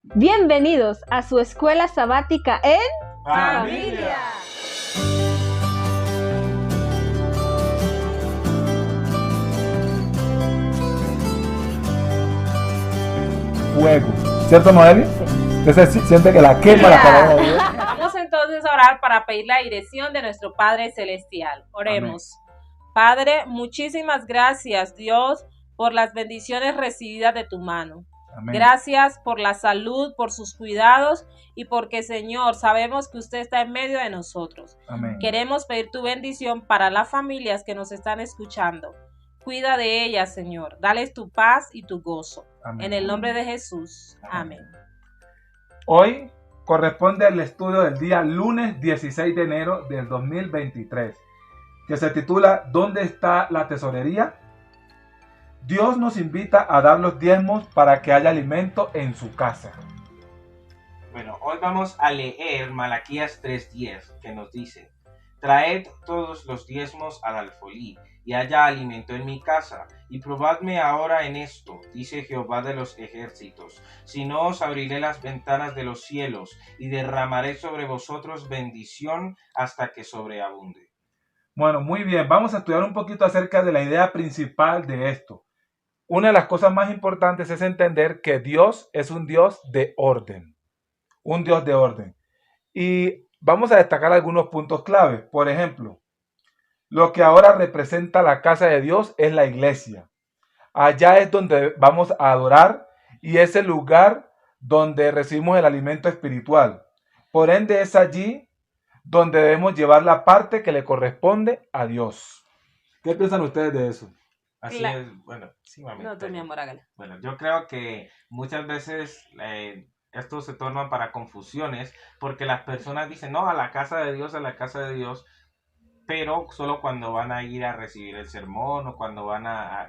Bienvenidos a su escuela sabática en ¡Familia! Fuego. ¿Cierto, Noeli? Entonces siente que la quema la palabra de Dios. Vamos entonces a orar para pedir la dirección de nuestro Padre Celestial. Oremos. Amén. Padre, muchísimas gracias, Dios, por las bendiciones recibidas de tu mano. Amén. Gracias por la salud, por sus cuidados y porque, Señor, sabemos que usted está en medio de nosotros. Amén. Queremos pedir tu bendición para las familias que nos están escuchando. Cuida de ellas, Señor. Dales tu paz y tu gozo. Amén. En el nombre de Jesús. Amén. Hoy corresponde el estudio del día lunes 16 de enero del 2023, que se titula ¿Dónde está la tesorería? Dios nos invita a dar los diezmos para que haya alimento en su casa. Bueno, hoy vamos a leer Malaquías 3:10, que nos dice: Traed todos los diezmos al alfolí, y haya alimento en mi casa, y probadme ahora en esto, dice Jehová de los ejércitos, si no os abriré las ventanas de los cielos, y derramaré sobre vosotros bendición hasta que sobreabunde. Bueno, muy bien, vamos a estudiar un poquito acerca de la idea principal de esto. Una de las cosas más importantes es entender que Dios es un Dios de orden. Un Dios de orden. Y vamos a destacar algunos puntos clave. Por ejemplo, lo que ahora representa la casa de Dios es la iglesia. Allá es donde vamos a adorar y es el lugar donde recibimos el alimento espiritual. Por ende, es allí donde debemos llevar la parte que le corresponde a Dios. ¿Qué piensan ustedes de eso? Así es, bueno, sí, mami. No, tú, mi amor, hágale. Bueno, yo creo que muchas veces esto se torna para confusiones porque las personas dicen, no, a la casa de Dios, a la casa de Dios, pero solo cuando van a ir a recibir el sermón o cuando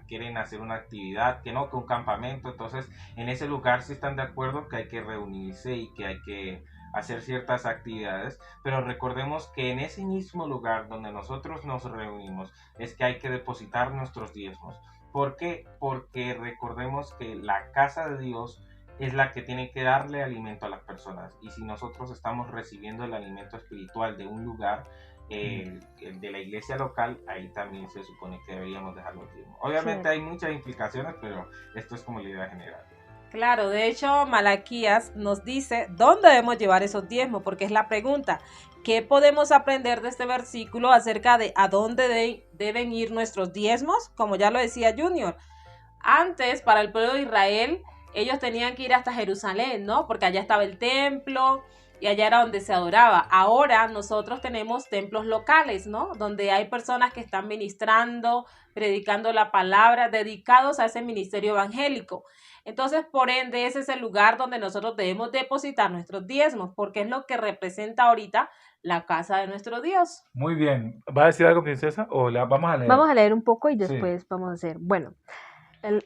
quieren hacer una actividad, que un campamento. Entonces, en ese lugar sí están de acuerdo que hay que reunirse y que hay que hacer ciertas actividades, pero recordemos que en ese mismo lugar donde nosotros nos reunimos es que hay que depositar nuestros diezmos. ¿Por qué? Porque recordemos que la casa de Dios es la que tiene que darle alimento a las personas, y si nosotros estamos recibiendo el alimento espiritual de un lugar, de la iglesia local, ahí también se supone que deberíamos dejar los diezmos. Obviamente hay muchas implicaciones, pero esto es como la idea general. Claro, de hecho, Malaquías nos dice dónde debemos llevar esos diezmos, porque es la pregunta. ¿Qué podemos aprender de este versículo acerca de a dónde deben ir nuestros diezmos? Como ya lo decía Junior, antes para el pueblo de Israel, ellos tenían que ir hasta Jerusalén, ¿no? Porque allá estaba el templo y allá era donde se adoraba. Ahora nosotros tenemos templos locales, ¿no? Donde hay personas que están ministrando, predicando la palabra, dedicados a ese ministerio evangélico. Entonces, por ende, ese es el lugar donde nosotros debemos depositar nuestros diezmos, porque es lo que representa ahorita la casa de nuestro Dios. Muy bien. ¿Va a decir algo, princesa? ¿O vamos a leer? Vamos a leer un poco y después vamos a hacer. Bueno,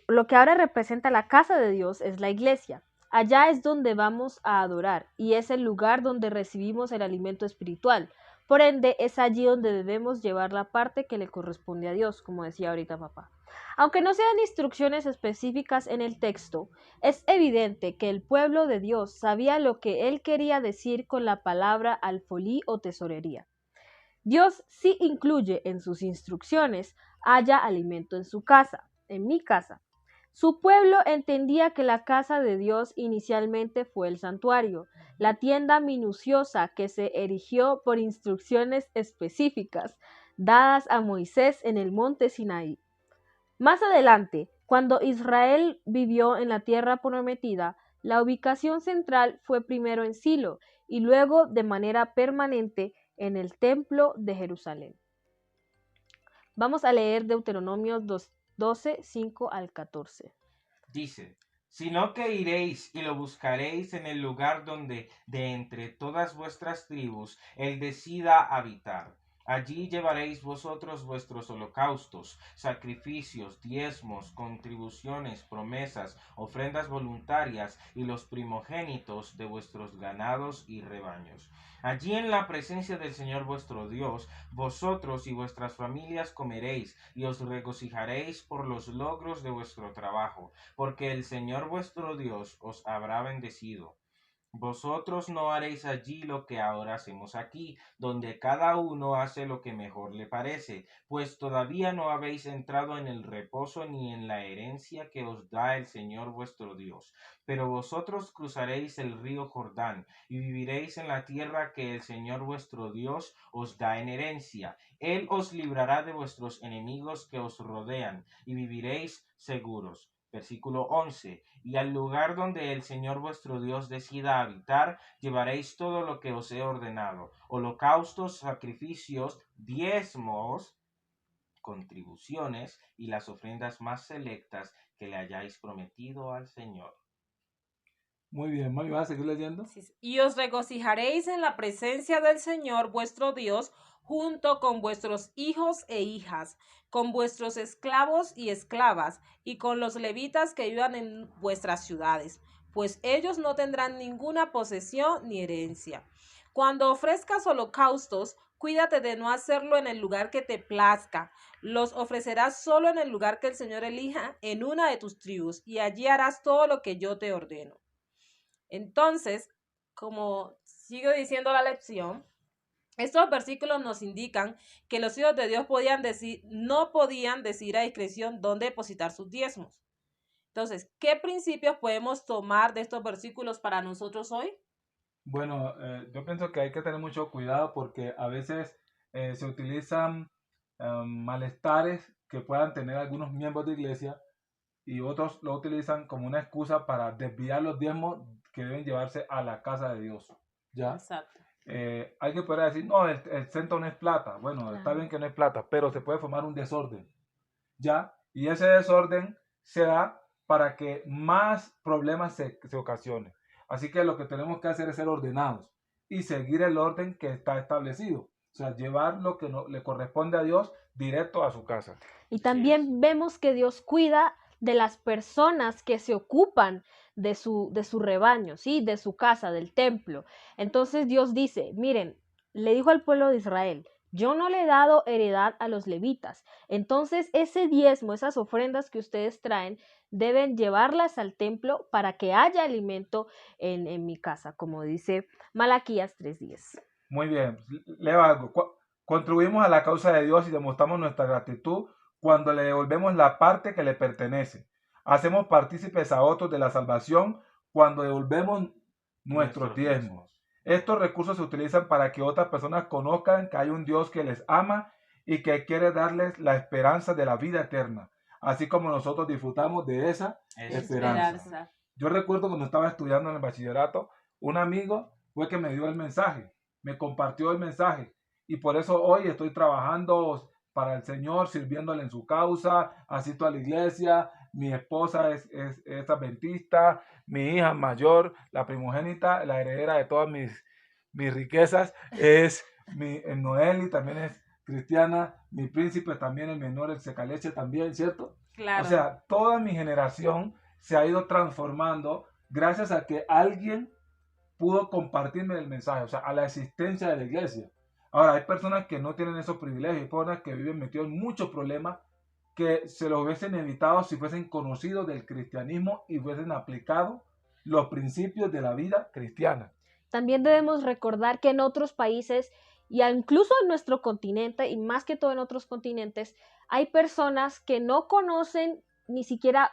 lo que ahora representa la casa de Dios es la iglesia. Allá es donde vamos a adorar y es el lugar donde recibimos el alimento espiritual. Por ende, es allí donde debemos llevar la parte que le corresponde a Dios, como decía ahorita papá. Aunque no sean instrucciones específicas en el texto, es evidente que el pueblo de Dios sabía lo que él quería decir con la palabra alfolí o tesorería. Dios sí incluye en sus instrucciones: haya alimento en su casa, en mi casa. Su pueblo entendía que la casa de Dios inicialmente fue el santuario, la tienda minuciosa que se erigió por instrucciones específicas dadas a Moisés en el monte Sinaí. Más adelante, cuando Israel vivió en la tierra prometida, la ubicación central fue primero en Silo y luego de manera permanente en el templo de Jerusalén. Vamos a leer Deuteronomio 12, 5 al 14. Dice: sino que iréis y lo buscaréis en el lugar donde de entre todas vuestras tribus él decida habitar. Allí llevaréis vosotros vuestros holocaustos, sacrificios, diezmos, contribuciones, promesas, ofrendas voluntarias y los primogénitos de vuestros ganados y rebaños. Allí en la presencia del Señor vuestro Dios, vosotros y vuestras familias comeréis y os regocijaréis por los logros de vuestro trabajo, porque el Señor vuestro Dios os habrá bendecido. Vosotros no haréis allí lo que ahora hacemos aquí, donde cada uno hace lo que mejor le parece, pues todavía no habéis entrado en el reposo ni en la herencia que os da el Señor vuestro Dios. Pero vosotros cruzaréis el río Jordán y viviréis en la tierra que el Señor vuestro Dios os da en herencia. Él os librará de vuestros enemigos que os rodean y viviréis seguros. Versículo 11. Y al lugar donde el Señor vuestro Dios decida habitar, llevaréis todo lo que os he ordenado: holocaustos, sacrificios, diezmos, contribuciones y las ofrendas más selectas que le hayáis prometido al Señor. Muy bien, Mami, ¿vas a seguir leyendo? Y os regocijaréis en la presencia del Señor vuestro Dios, junto con vuestros hijos e hijas, con vuestros esclavos y esclavas, y con los levitas que vivan en vuestras ciudades, pues ellos no tendrán ninguna posesión ni herencia. Cuando ofrezcas holocaustos, cuídate de no hacerlo en el lugar que te plazca. Los ofrecerás solo en el lugar que el Señor elija en una de tus tribus, y allí harás todo lo que yo te ordeno. Entonces, como sigo diciendo la lección, estos versículos nos indican que los hijos de Dios no podían decidir a discreción dónde depositar sus diezmos. Entonces, ¿qué principios podemos tomar de estos versículos para nosotros hoy? Bueno, yo pienso que hay que tener mucho cuidado porque a veces se utilizan malestares que puedan tener algunos miembros de iglesia y otros lo utilizan como una excusa para desviar los diezmos que deben llevarse a la casa de Dios. ¿Ya? Exacto. Alguien podrá decir, no, el centro no es plata. Bueno, Claro. Está bien que no es plata, pero se puede formar un desorden. ¿Ya? Y ese desorden se da para que más problemas se ocasionen. Así que lo que tenemos que hacer es ser ordenados y seguir el orden que está establecido. O sea, llevar lo que le corresponde a Dios directo a su casa. Y también vemos que Dios cuida de las personas que se ocupan de su rebaño, ¿sí? De su casa, del templo. Entonces Dios dice, miren, le dijo al pueblo de Israel, yo no le he dado heredad a los levitas. Entonces ese diezmo, esas ofrendas que ustedes traen, deben llevarlas al templo para que haya alimento en mi casa, como dice Malaquías 3:10. Muy bien, leo algo. Contribuimos a la causa de Dios y demostramos nuestra gratitud cuando le devolvemos la parte que le pertenece. Hacemos partícipes a otros de la salvación cuando devolvemos nuestros diezmos. Estos recursos se utilizan para que otras personas conozcan que hay un Dios que les ama y que quiere darles la esperanza de la vida eterna, así como nosotros disfrutamos de esa esperanza. Yo recuerdo cuando estaba estudiando en el bachillerato, un amigo fue que me dio el mensaje, me compartió el mensaje y por eso hoy estoy trabajando para el Señor, sirviéndole en su causa, asisto a la iglesia, mi esposa es adventista, mi hija mayor, la primogénita, la heredera de todas mis riquezas, es Noeli, también es cristiana, mi príncipe también, el menor, el secaleche también, ¿cierto? Claro. O sea, toda mi generación se ha ido transformando gracias a que alguien pudo compartirme el mensaje, o sea, a la existencia de la iglesia. Ahora, hay personas que no tienen esos privilegios, hay personas que viven metidos en muchos problemas que se los hubiesen evitado si fuesen conocidos del cristianismo y hubiesen aplicado los principios de la vida cristiana. También debemos recordar que en otros países y incluso en nuestro continente y más que todo en otros continentes hay personas que no conocen ni siquiera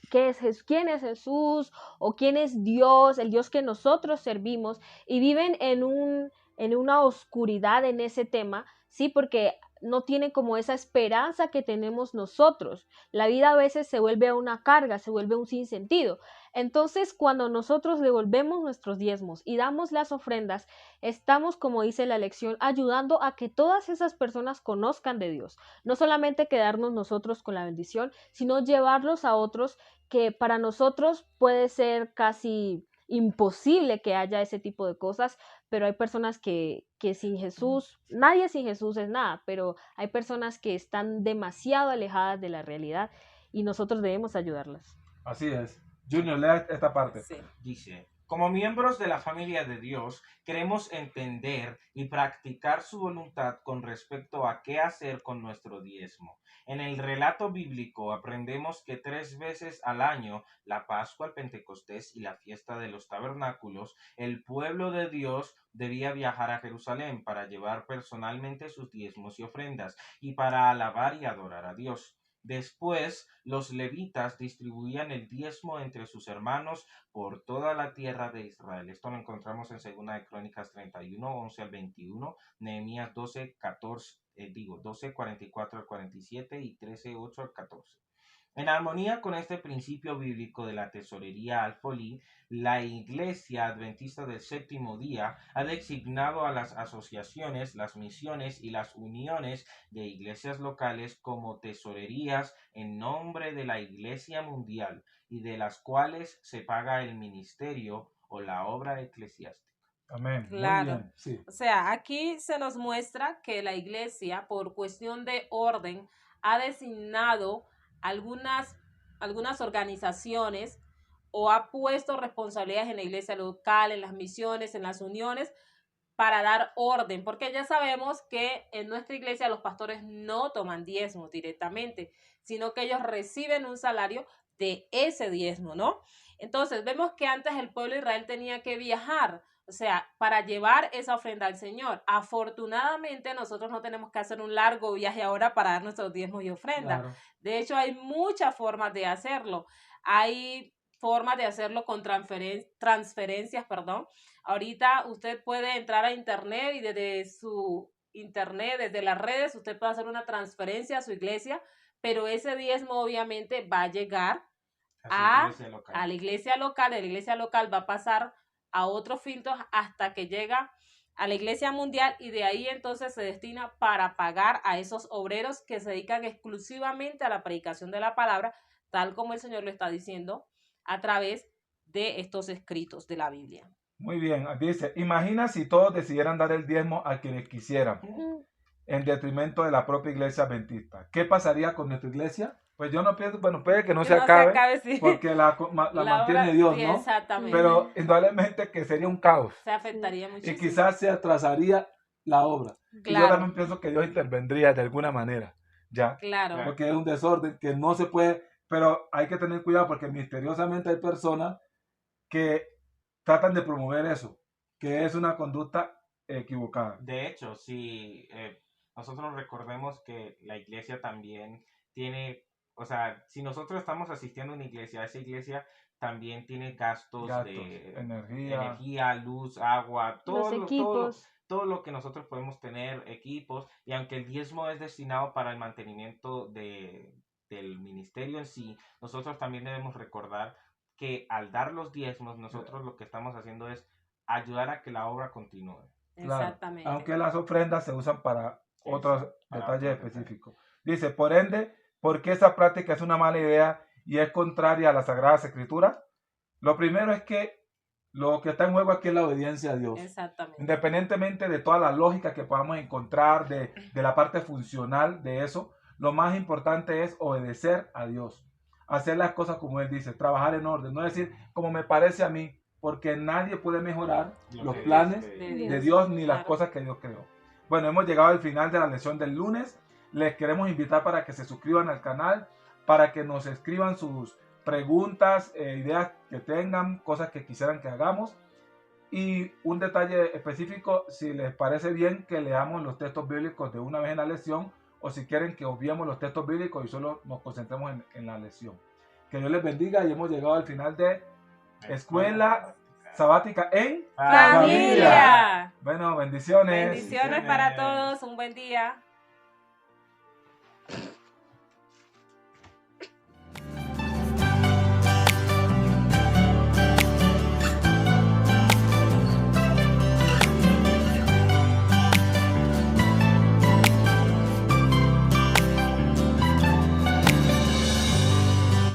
quién es Jesús o quién es Dios, el Dios que nosotros servimos y viven en una oscuridad en ese tema, sí, porque no tienen como esa esperanza que tenemos nosotros. La vida a veces se vuelve una carga, se vuelve un sinsentido. Entonces, cuando nosotros devolvemos nuestros diezmos y damos las ofrendas, estamos, como dice la lección, ayudando a que todas esas personas conozcan de Dios. No solamente quedarnos nosotros con la bendición, sino llevarlos a otros que para nosotros puede ser casi imposible que haya ese tipo de cosas, pero hay personas que sin Jesús, nadie sin Jesús es nada, pero hay personas que están demasiado alejadas de la realidad y nosotros debemos ayudarlas. Así es. Junior, lea esta parte. Sí. Dice, como miembros de la familia de Dios, queremos entender y practicar su voluntad con respecto a qué hacer con nuestro diezmo. En el relato bíblico aprendemos que 3 veces al año, la Pascua, el Pentecostés y la fiesta de los tabernáculos, el pueblo de Dios debía viajar a Jerusalén para llevar personalmente sus diezmos y ofrendas y para alabar y adorar a Dios. Después, los levitas distribuían el diezmo entre sus hermanos por toda la tierra de Israel. Esto lo encontramos en 2 de Crónicas 31, 11 al 21, Nehemías 12, 44 al 47 y 13, 8 al 14. En armonía con este principio bíblico de la tesorería alfolí, la Iglesia Adventista del Séptimo Día ha designado a las asociaciones, las misiones y las uniones de iglesias locales como tesorerías en nombre de la Iglesia Mundial y de las cuales se paga el ministerio o la obra eclesiástica. Amén. Claro. Muy bien. Sí. O sea, aquí se nos muestra que la iglesia, por cuestión de orden, ha designado algunas organizaciones o ha puesto responsabilidades en la iglesia local, en las misiones, en las uniones, para dar orden, porque ya sabemos que en nuestra iglesia los pastores no toman diezmos directamente, sino que ellos reciben un salario de ese diezmo, ¿no? Entonces, vemos que antes el pueblo de Israel tenía que viajar, o sea, para llevar esa ofrenda al Señor. Afortunadamente, nosotros no tenemos que hacer un largo viaje ahora para dar nuestros diezmos y ofrendas. Claro. De hecho, hay muchas formas de hacerlo. Hay formas de hacerlo con transferencias. Ahorita usted puede entrar a internet y desde su internet, desde las redes, usted puede hacer una transferencia a su iglesia, pero ese diezmo obviamente va a llegar a la iglesia local. De la iglesia local va a pasar a otros filtros hasta que llega a la iglesia mundial y de ahí entonces se destina para pagar a esos obreros que se dedican exclusivamente a la predicación de la palabra, tal como el Señor lo está diciendo a través de estos escritos de la Biblia. Muy bien. Dice, imagina si todos decidieran dar el diezmo a quienes quisieran, en detrimento de la propia iglesia adventista. ¿Qué pasaría con nuestra iglesia? Pues yo no pienso, bueno, puede que no se acabe, sí, porque la mantiene obra, Dios, sí, ¿no? Exactamente. Pero indudablemente que sería un caos. Se afectaría muchísimo. Y quizás se atrasaría la obra. Claro. Y yo también pienso que Dios intervendría de alguna manera, ¿ya? Claro. Porque es un desorden que no se puede, pero hay que tener cuidado porque misteriosamente hay personas que tratan de promover eso, que es una conducta equivocada. De hecho, si nosotros recordemos que la iglesia también tiene, o sea, si nosotros estamos asistiendo a una iglesia, esa iglesia también tiene gastos de energía, luz, agua, todo lo que nosotros podemos tener, equipos, y aunque el diezmo es destinado para el mantenimiento del ministerio en sí, nosotros también debemos recordar que al dar los diezmos, nosotros lo que estamos haciendo es ayudar a que la obra continúe. Claro, exactamente. aunque las ofrendas se usan para otros detalles específicos. Dice, por ende, ¿por qué esa práctica es una mala idea y es contraria a las Sagradas Escrituras? Lo primero es que lo que está en juego aquí es la obediencia a Dios. Exactamente. Independientemente de toda la lógica que podamos encontrar, de la parte funcional de eso, lo más importante es obedecer a Dios. Hacer las cosas como Él dice, trabajar en orden, no decir como me parece a mí, porque nadie puede mejorar los planes de Dios ni las cosas que Dios creó. Bueno, hemos llegado al final de la lección del lunes. Les queremos invitar para que se suscriban al canal, para que nos escriban sus preguntas, ideas que tengan, cosas que quisieran que hagamos. Y un detalle específico, si les parece bien que leamos los textos bíblicos de una vez en la lección, o si quieren que obviemos los textos bíblicos y solo nos concentremos en la lección. Que Dios les bendiga y hemos llegado al final de Escuela Sabática en Familia. Bueno, bendiciones. Bendiciones para todos, un buen día.